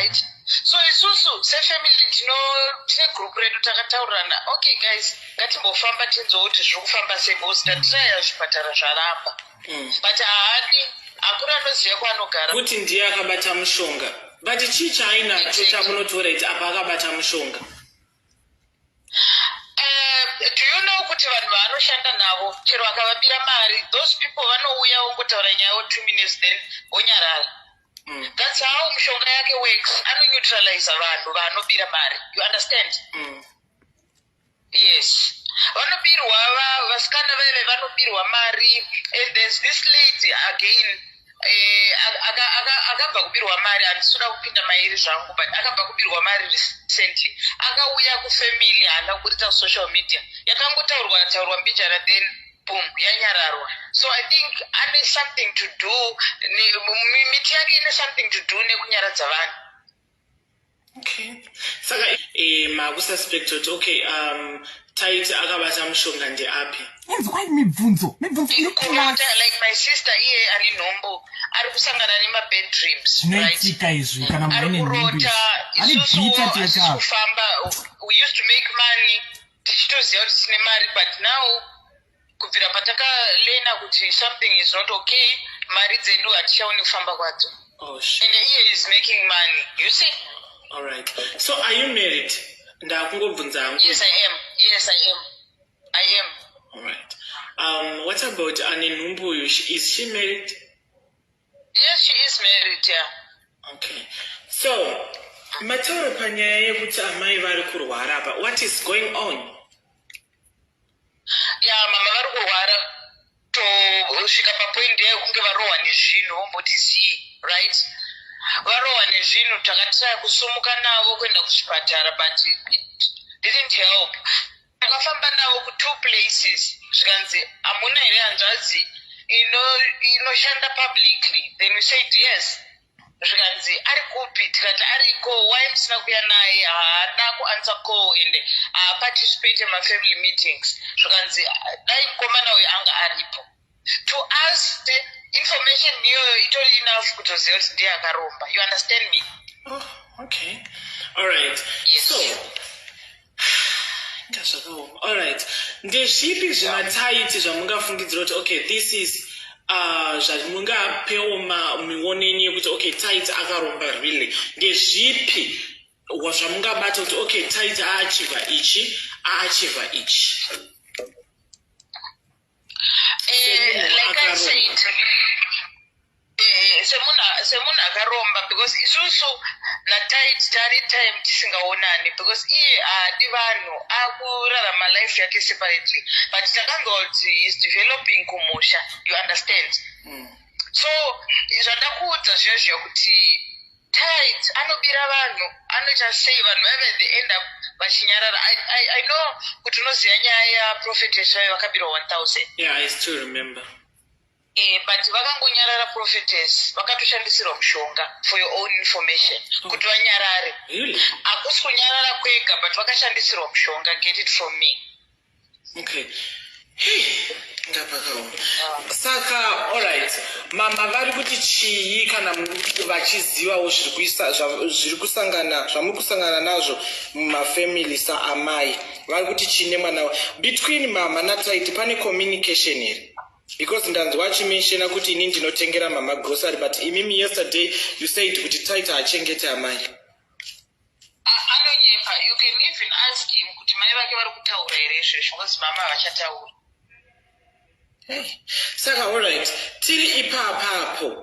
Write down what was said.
right? So isusu sefamily tine group redu takataurirana, okay guys, ngatimbofamba tinzwa kuti zviri kufamba sei because tatiraya zvipatara zvaramba. But hakuna anoziva kwaanogara kuti ndiye akabata mushonga. But chii chaainacho chamunotaura kuti apa akabata mushonga? Do you know kuti vanhu vaanoshanda navo chero akavabira mari, those people vanouya ongotaura nyaya 2 minutes then vonyarara. That's how mushonga yake works. Anoneutralize vanhu vaanobira mari. You understand? Yes. Vanobirwa vasikana veve vanobirwa mari, and there's this lady again akabva kubirwa mari, handisina kupinda mairi zvangu, but akabva kubirwa mari recently, akauya kufamily, haana kurita social media, yakangotaurwa mbijana, then boom, yanyararwa. So I think ane something to do, miti yake ine something to do nekunyaradza vanhu. Okay. Saka makususpect kuti okay, Tytie akabata mushonga ndeapi? Why mibvunzo like my sister iye ane nhombo ari kusangana nema-bad dreams, right? Izvi kana mune kurota isusu kufamba, we used to make money tichitoziva kuti tine mari, but now kubvira patakalena kuti something is not okay, mari dzedu hatichaoni kufamba kwadzo. Oh shit. And iye is making money, you see? All right. So are you married? Ndakungobvunza hangu. Yes, I am. All right. What about Anenumbu? Is she married? Yes, she is married, yeah. Okay. So, matauro panyaya yekuti amai vari kurwara apa. What is going on? Yeah, mama vari kurwara. Tosvika papoint yekunge varohwa nezvinhu, womboti zii, right? Varohwa nezvinhu, takatira kusumuka navo kuenda kuchipatara, but it didn't help. Takafamba navo ku2 places, zvikanzi hamuna here hanzvadzi inoshanda publicly. Then we said yes. Zvikanzi ari kupi? Tikati ariko. Why musina kuuya naye? Haana kuanswer call and participate in my family meetings. Zvikanzi dai mukomana uyu anga aripo. To us, the information iyoyo itori enough kutoziva kuti ndiye Akaromba. You understand me? Oh, okay. All right. Yes. So, all right. Ndezvipi zvimaTytie zvamungafungidzira kuti okay, this is zvamungapewo mionenyi yekuti okay, Tytie Akaromba really. Ndezvipi zvamungabata kuti okay, Tytie aachiva ichi. Like I said, semunhu Akaromba, because isusu naTytie tari time tisingaonani, because iye haadi vanhu, akurarama life yake separately, but takanzwa kuti is developing kumusha. You understand? So zvandakuudza zvezvo kuti Tytie anobira vanhu, anoita sei vanhu vave they end up vachinyarara. I know kuti unoziva nyaya yaprofetess vayo vakabirwa 1000. Yeah, I still remember. But vakangonyarara prophetess, vakatoshandisirwa mushonga for your own information, kuti vanyarare. Really? Hakusi kunyarara kwega, but vakashandisirwa mushonga, get it from me. Okay. Saka, all right. Mama vari kuti chii kana vachizivawo zviri kusangana zvamuri nazvo mumafamily saamai, vari kuti chine mwana between mama naTytie pane communication here? Because ndanzwa achimenshena kuti ini ndinotengera mama grocery, but imimi yesterday you said kuti Tytie achengete amai. Anonyepa. You can even ask him kuti mai vake vari kutaura here izvezvo, because mama havachataura. Hey. Saka all right. Tiri ipapapo.